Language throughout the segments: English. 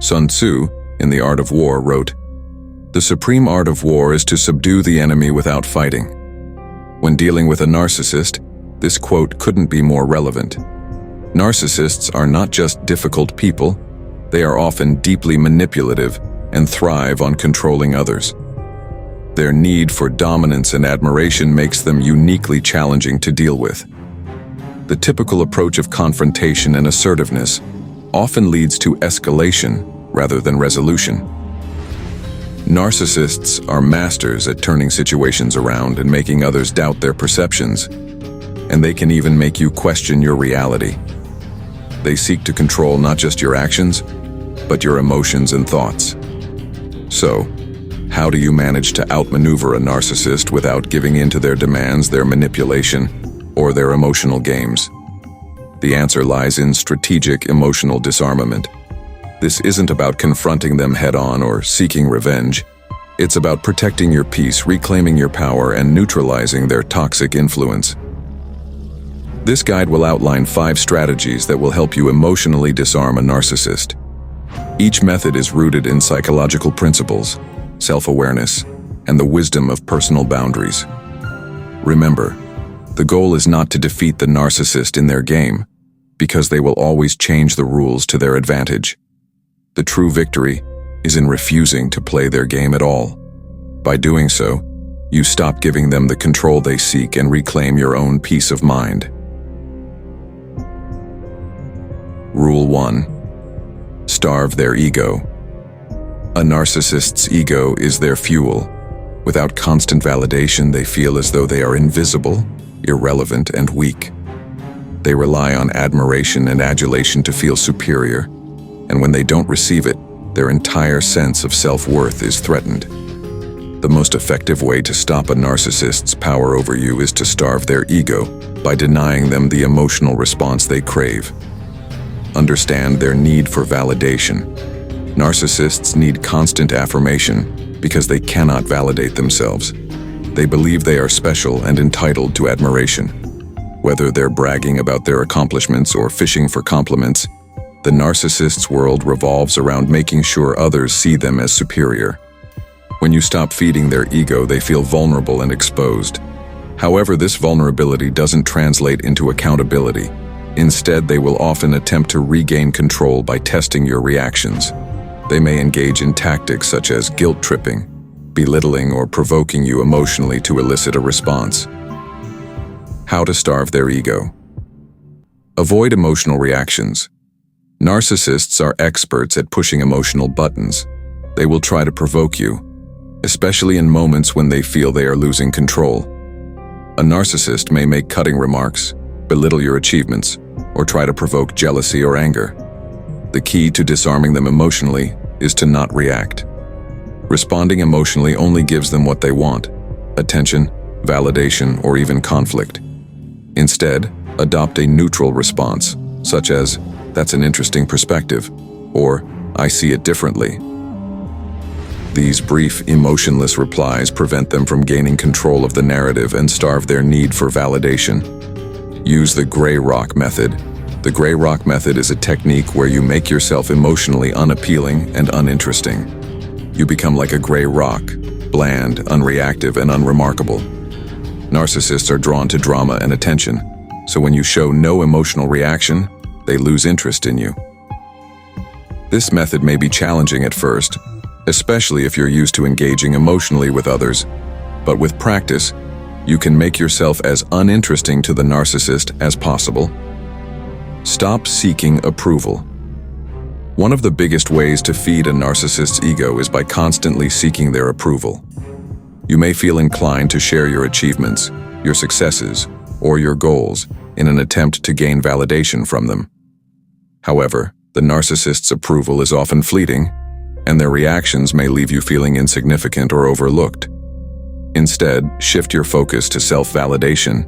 Sun Tzu, in The Art of War, wrote, "The supreme art of war is to subdue the enemy without fighting." When dealing with a narcissist, this quote couldn't be more relevant. Narcissists are not just difficult people, they are often deeply manipulative and thrive on controlling others. Their need for dominance and admiration makes them uniquely challenging to deal with. The typical approach of confrontation and assertiveness often leads to escalation rather than resolution. Narcissists are masters at turning situations around and making others doubt their perceptions, and they can even make you question your reality. They seek to control not just your actions, but your emotions and thoughts. So, how do you manage to outmaneuver a narcissist without giving in to their demands, their manipulation, or their emotional games? The answer lies in strategic emotional disarmament. This isn't about confronting them head-on or seeking revenge. It's about protecting your peace, reclaiming your power, and neutralizing their toxic influence. This guide will outline 5 strategies that will help you emotionally disarm a narcissist. Each method is rooted in psychological principles, self-awareness, and the wisdom of personal boundaries. Remember, the goal is not to defeat the narcissist in their game, because they will always change the rules to their advantage. The true victory is in refusing to play their game at all. By doing so, you stop giving them the control they seek and reclaim your own peace of mind. Rule 1. Starve their ego. A narcissist's ego is their fuel. Without constant validation, they feel as though they are invisible, irrelevant, and weak. They rely on admiration and adulation to feel superior, and when they don't receive it, their entire sense of self-worth is threatened. The most effective way to stop a narcissist's power over you is to starve their ego by denying them the emotional response they crave. Understand their need for validation. Narcissists need constant affirmation because they cannot validate themselves. They believe they are special and entitled to admiration. Whether they're bragging about their accomplishments or fishing for compliments, the narcissist's world revolves around making sure others see them as superior. When you stop feeding their ego, they feel vulnerable and exposed. However, this vulnerability doesn't translate into accountability. Instead, they will often attempt to regain control by testing your reactions. They may engage in tactics such as guilt-tripping, belittling, or provoking you emotionally to elicit a response. How to starve their ego. Avoid emotional reactions. Narcissists are experts at pushing emotional buttons. They will try to provoke you, especially in moments when they feel they are losing control. A narcissist may make cutting remarks, belittle your achievements, or try to provoke jealousy or anger. The key to disarming them emotionally is to not react. Responding emotionally only gives them what they want: attention, validation, or even conflict. Instead, adopt a neutral response, such as, "That's an interesting perspective," or "I see it differently." These brief, emotionless replies prevent them from gaining control of the narrative and starve their need for validation. Use the gray rock method. The gray rock method is a technique where you make yourself emotionally unappealing and uninteresting. You become like a gray rock, bland, unreactive, and unremarkable. Narcissists are drawn to drama and attention, so when you show no emotional reaction, they lose interest in you. This method may be challenging at first, especially if you're used to engaging emotionally with others, but with practice, you can make yourself as uninteresting to the narcissist as possible. Stop seeking approval. One of the biggest ways to feed a narcissist's ego is by constantly seeking their approval. You may feel inclined to share your achievements, your successes, or your goals in an attempt to gain validation from them. However, the narcissist's approval is often fleeting, and their reactions may leave you feeling insignificant or overlooked. Instead, shift your focus to self-validation.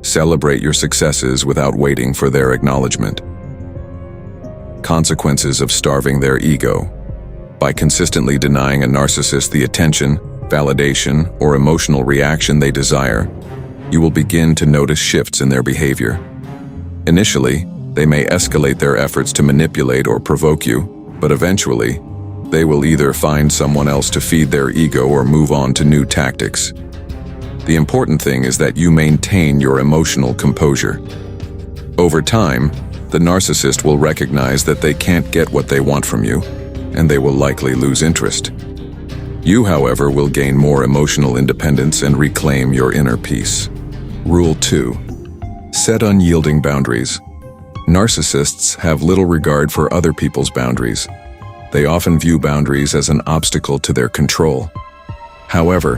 Celebrate your successes without waiting for their acknowledgement. Consequences of starving their ego. By consistently denying a narcissist the attention, validation, or emotional reaction they desire, you will begin to notice shifts in their behavior. Initially, they may escalate their efforts to manipulate or provoke you, But eventually, they will either find someone else to feed their ego or move on to new tactics. The important thing is that you maintain your emotional composure. Over time, the narcissist will recognize that they can't get what they want from you, and they will likely lose interest. You, however, will gain more emotional independence and reclaim your inner peace. Rule 2. Set unyielding boundaries. Narcissists have little regard for other people's boundaries. They often view boundaries as an obstacle to their control. However,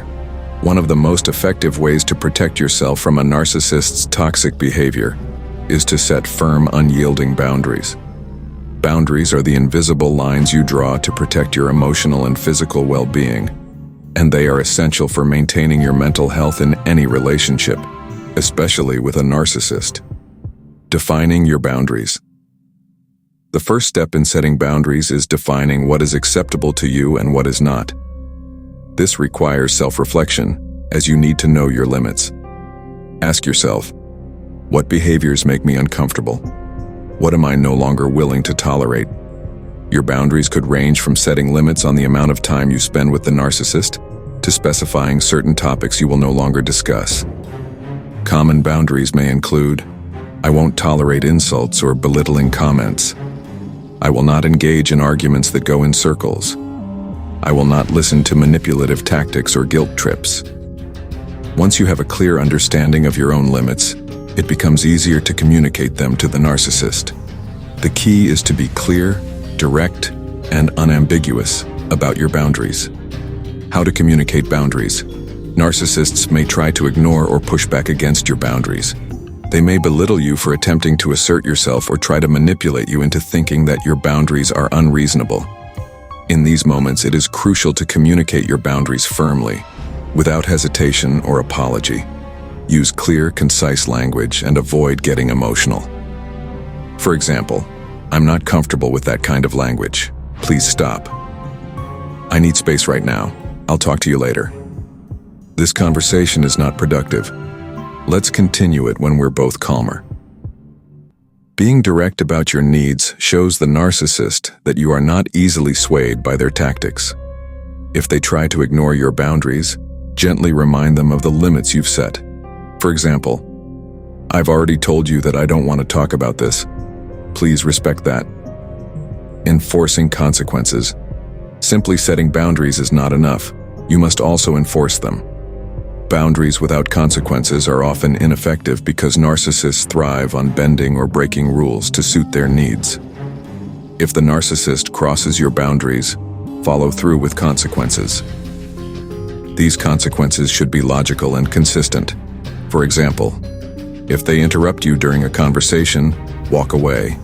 one of the most effective ways to protect yourself from a narcissist's toxic behavior is to set firm, unyielding boundaries. Boundaries are the invisible lines you draw to protect your emotional and physical well-being, and they are essential for maintaining your mental health in any relationship, especially with a narcissist. Defining your boundaries. The first step in setting boundaries is defining what is acceptable to you and what is not. This requires self-reflection, as you need to know your limits. Ask yourself, what behaviors make me uncomfortable? What am I no longer willing to tolerate? Your boundaries could range from setting limits on the amount of time you spend with the narcissist to specifying certain topics you will no longer discuss. Common boundaries may include, I won't tolerate insults or belittling comments. I will not engage in arguments that go in circles. I will not listen to manipulative tactics or guilt trips. Once you have a clear understanding of your own limits, it becomes easier to communicate them to the narcissist. The key is to be clear, direct, and unambiguous about your boundaries. How to communicate boundaries. Narcissists may try to ignore or push back against your boundaries. They may belittle you for attempting to assert yourself or try to manipulate you into thinking that your boundaries are unreasonable. In these moments, it is crucial to communicate your boundaries firmly, without hesitation or apology. Use clear, concise language and avoid getting emotional. For example, I'm not comfortable with that kind of language. Please stop. I need space right now. I'll talk to you later. This conversation is not productive. Let's continue it when we're both calmer. Being direct about your needs shows the narcissist that you are not easily swayed by their tactics. If they try to ignore your boundaries, gently remind them of the limits you've set. For example, I've already told you that I don't want to talk about this. Please respect that. Enforcing consequences. Simply setting boundaries is not enough. You must also enforce them. Boundaries without consequences are often ineffective because narcissists thrive on bending or breaking rules to suit their needs. If the narcissist crosses your boundaries, follow through with consequences. These consequences should be logical and consistent. For example, if they interrupt you during a conversation, walk away.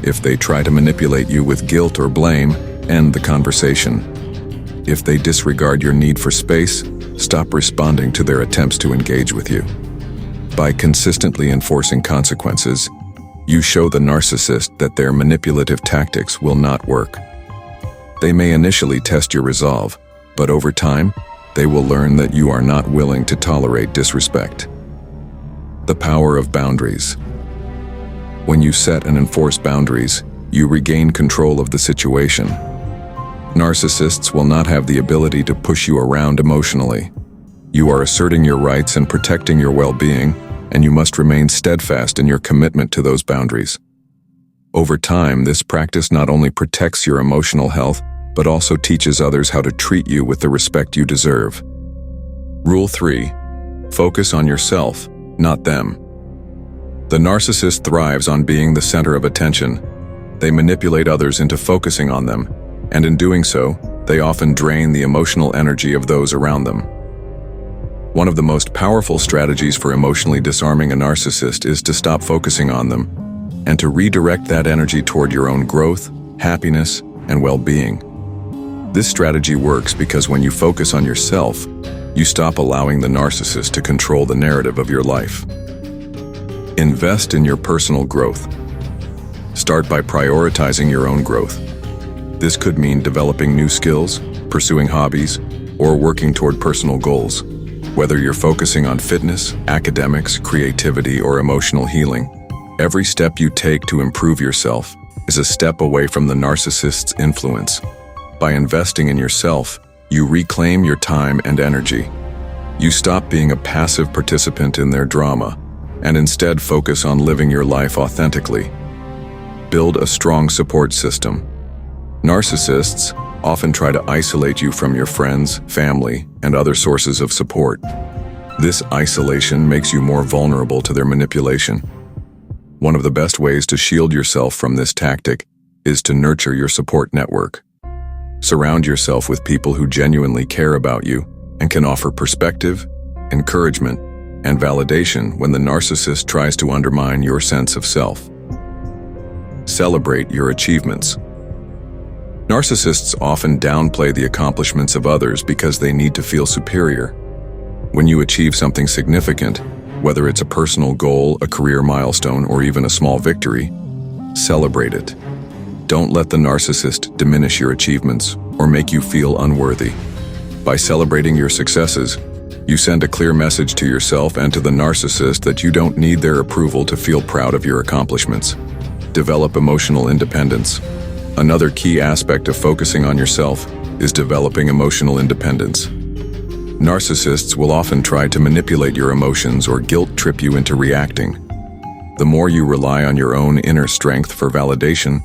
If they try to manipulate you with guilt or blame, end the conversation. If they disregard your need for space, stop responding to their attempts to engage with you. By consistently enforcing consequences, you show the narcissist that their manipulative tactics will not work. They may initially test your resolve, but over time, they will learn that you are not willing to tolerate disrespect. The power of boundaries. When you set and enforce boundaries, you regain control of the situation. Narcissists will not have the ability to push you around emotionally. You are asserting your rights and protecting your well-being, and you must remain steadfast in your commitment to those boundaries. Over time, this practice not only protects your emotional health, but also teaches others how to treat you with the respect you deserve. Rule 3. Focus on yourself, not them. The narcissist thrives on being the center of attention. They manipulate others into focusing on them, and in doing so, they often drain the emotional energy of those around them. One of the most powerful strategies for emotionally disarming a narcissist is to stop focusing on them, and to redirect that energy toward your own growth, happiness, and well-being. This strategy works because when you focus on yourself, you stop allowing the narcissist to control the narrative of your life. Invest in your personal growth. Start by prioritizing your own growth. This could mean developing new skills, pursuing hobbies, or working toward personal goals. Whether you're focusing on fitness, academics, creativity, or emotional healing, every step you take to improve yourself is a step away from the narcissist's influence. By investing in yourself, you reclaim your time and energy. You stop being a passive participant in their drama and instead focus on living your life authentically. Build a strong support system. Narcissists often try to isolate you from your friends, family, and other sources of support. This isolation makes you more vulnerable to their manipulation. One of the best ways to shield yourself from this tactic is to nurture your support network. Surround yourself with people who genuinely care about you and can offer perspective, encouragement, and validation when the narcissist tries to undermine your sense of self. Celebrate your achievements. Narcissists often downplay the accomplishments of others because they need to feel superior. When you achieve something significant, whether it's a personal goal, a career milestone, or even a small victory, celebrate it. Don't let the narcissist diminish your achievements or make you feel unworthy. By celebrating your successes, you send a clear message to yourself and to the narcissist that you don't need their approval to feel proud of your accomplishments. Develop emotional independence. Another key aspect of focusing on yourself is developing emotional independence. Narcissists will often try to manipulate your emotions or guilt trip you into reacting. The more you rely on your own inner strength for validation,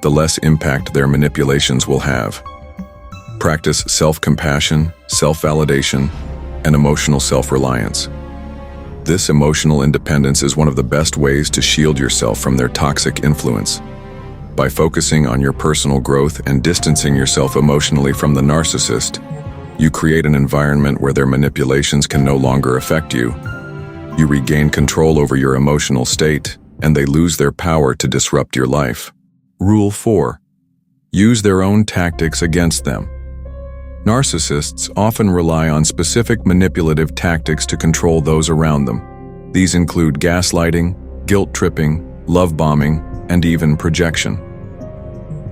the less impact their manipulations will have. Practice self-compassion, self-validation, and emotional self-reliance. This emotional independence is one of the best ways to shield yourself from their toxic influence. By focusing on your personal growth and distancing yourself emotionally from the narcissist, you create an environment where their manipulations can no longer affect you. You regain control over your emotional state, and they lose their power to disrupt your life. Rule 4. Use their own tactics against them. Narcissists often rely on specific manipulative tactics to control those around them. These include gaslighting, guilt-tripping, love-bombing, and even projection.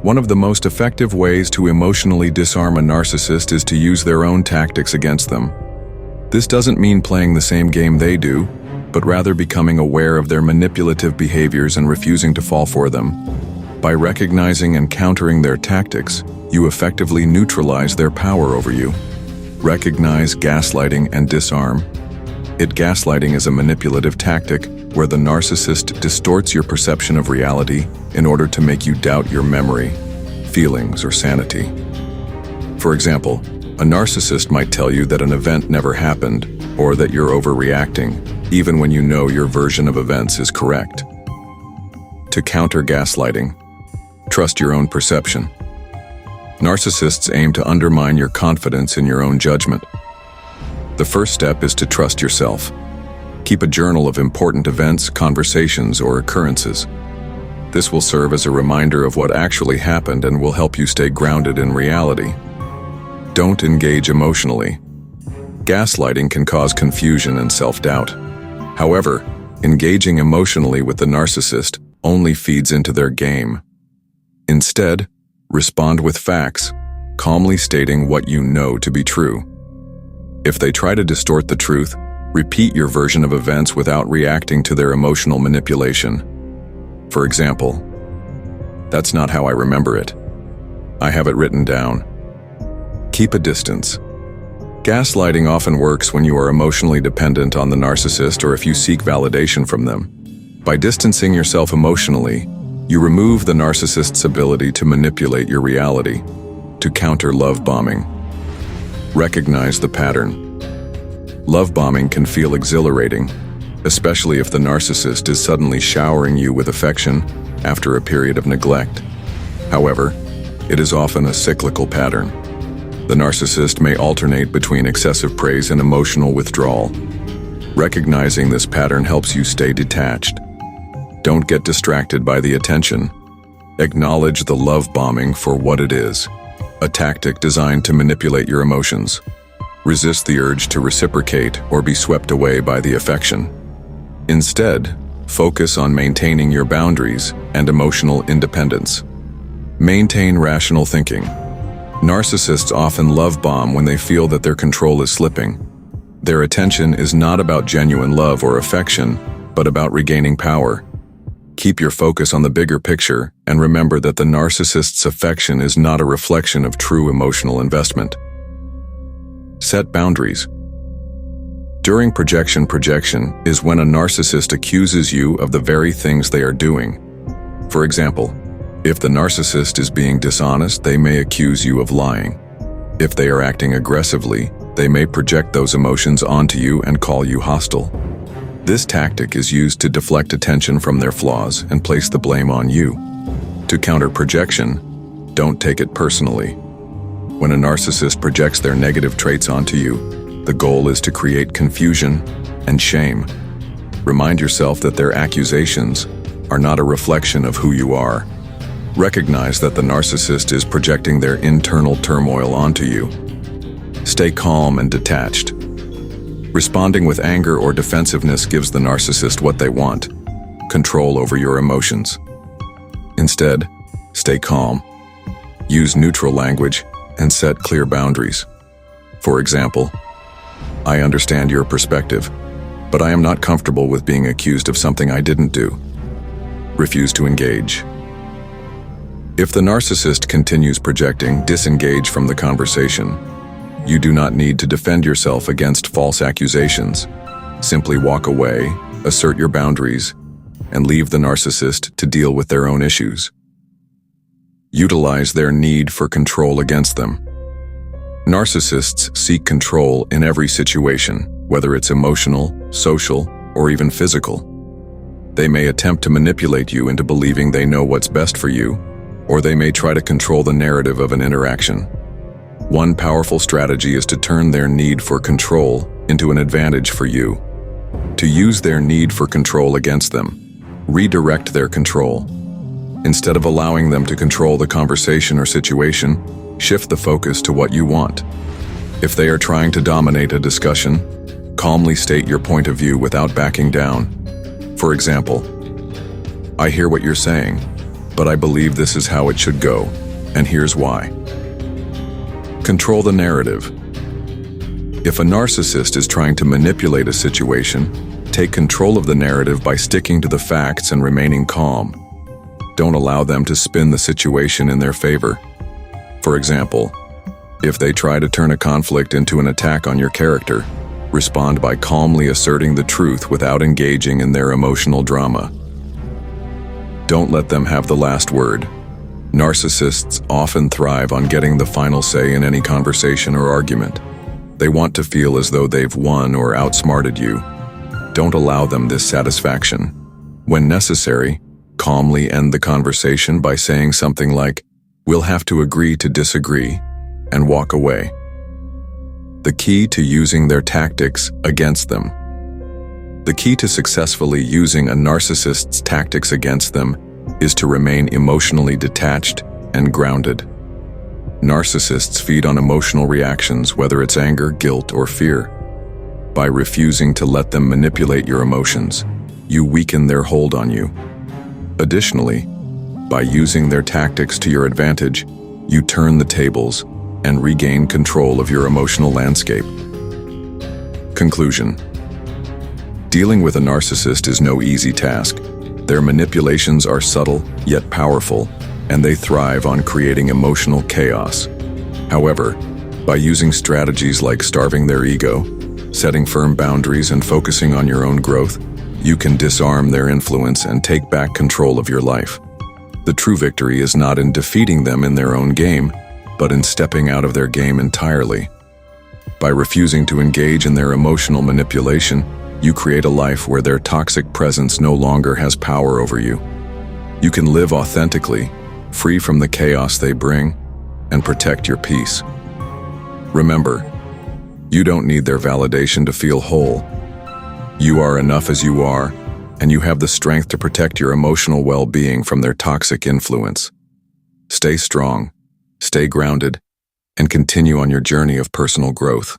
One of the most effective ways to emotionally disarm a narcissist is to use their own tactics against them. This doesn't mean playing the same game they do, but rather becoming aware of their manipulative behaviors and refusing to fall for them. By recognizing and countering their tactics, you effectively neutralize their power over you. Recognize gaslighting and disarm. Gaslighting is a manipulative tactic where the narcissist distorts your perception of reality in order to make you doubt your memory, feelings, or sanity. For example, a narcissist might tell you that an event never happened or that you're overreacting, even when you know your version of events is correct. To counter gaslighting, trust your own perception. Narcissists aim to undermine your confidence in your own judgment. The first step is to trust yourself. Keep a journal of important events, conversations, or occurrences. This will serve as a reminder of what actually happened and will help you stay grounded in reality. Don't engage emotionally. Gaslighting can cause confusion and self-doubt. However, engaging emotionally with the narcissist only feeds into their game. Instead, respond with facts, calmly stating what you know to be true. If they try to distort the truth, repeat your version of events without reacting to their emotional manipulation. For example, "That's not how I remember it. I have it written down." Keep a distance. Gaslighting often works when you are emotionally dependent on the narcissist or if you seek validation from them. By distancing yourself emotionally, you remove the narcissist's ability to manipulate your reality. To counter love bombing, recognize the pattern. Love bombing can feel exhilarating, especially if the narcissist is suddenly showering you with affection after a period of neglect. However, it is often a cyclical pattern. The narcissist may alternate between excessive praise and emotional withdrawal. Recognizing this pattern helps you stay detached. Don't get distracted by the attention. Acknowledge the love bombing for what it is, a tactic designed to manipulate your emotions. Resist the urge to reciprocate or be swept away by the affection. Instead, focus on maintaining your boundaries and emotional independence. Maintain rational thinking. Narcissists often love bomb when they feel that their control is slipping. Their attention is not about genuine love or affection, but about regaining power. Keep your focus on the bigger picture and remember that the narcissist's affection is not a reflection of true emotional investment. Set boundaries. During projection is when a narcissist accuses you of the very things they are doing. For example, if the narcissist is being dishonest, they may accuse you of lying. If they are acting aggressively, they may project those emotions onto you and call you hostile. This tactic is used to deflect attention from their flaws and place the blame on you. To counter projection, don't take it personally. When a narcissist projects their negative traits onto you, the goal is to create confusion and shame. Remind yourself that their accusations are not a reflection of who you are. Recognize that the narcissist is projecting their internal turmoil onto you. Stay calm and detached. Responding with anger or defensiveness gives the narcissist what they want: control over your emotions. Instead, stay calm. Use neutral language and set clear boundaries. For example, "I understand your perspective, but I am not comfortable with being accused of something I didn't do." Refuse to engage. If the narcissist continues projecting, disengage from the conversation. You do not need to defend yourself against false accusations. Simply walk away, assert your boundaries, and leave the narcissist to deal with their own issues. Utilize their need for control against them. Narcissists seek control in every situation, whether it's emotional, social, or even physical. They may attempt to manipulate you into believing they know what's best for you, or they may try to control the narrative of an interaction. One powerful strategy is to turn their need for control into an advantage for you. To use their need for control against them, redirect their control. Instead of allowing them to control the conversation or situation, shift the focus to what you want. If they are trying to dominate a discussion, calmly state your point of view without backing down. For example, "I hear what you're saying, but I believe this is how it should go, and here's why." Control the narrative. If a narcissist is trying to manipulate a situation, take control of the narrative by sticking to the facts and remaining calm. Don't allow them to spin the situation in their favor. For example, if they try to turn a conflict into an attack on your character, respond by calmly asserting the truth without engaging in their emotional drama. Don't let them have the last word. Narcissists often thrive on getting the final say in any conversation or argument. They want to feel as though they've won or outsmarted you. Don't allow them this satisfaction. When necessary, calmly end the conversation by saying something like, "We'll have to agree to disagree," and walk away. The key to using their tactics against them. The key to successfully using a narcissist's tactics against them is to remain emotionally detached and grounded. Narcissists feed on emotional reactions, whether it's anger, guilt, or fear. By refusing to let them manipulate your emotions, you weaken their hold on you. Additionally, by using their tactics to your advantage, you turn the tables and regain control of your emotional landscape. Conclusion. Dealing with a narcissist is no easy task. Their manipulations are subtle yet powerful, and they thrive on creating emotional chaos. However, by using strategies like starving their ego, setting firm boundaries, and focusing on your own growth, you can disarm their influence and take back control of your life. The true victory is not in defeating them in their own game, but in stepping out of their game entirely. By refusing to engage in their emotional manipulation, you create a life where their toxic presence no longer has power over you. You can live authentically, free from the chaos they bring, and protect your peace. Remember, you don't need their validation to feel whole. You are enough as you are, and you have the strength to protect your emotional well-being from their toxic influence. Stay strong, stay grounded, and continue on your journey of personal growth.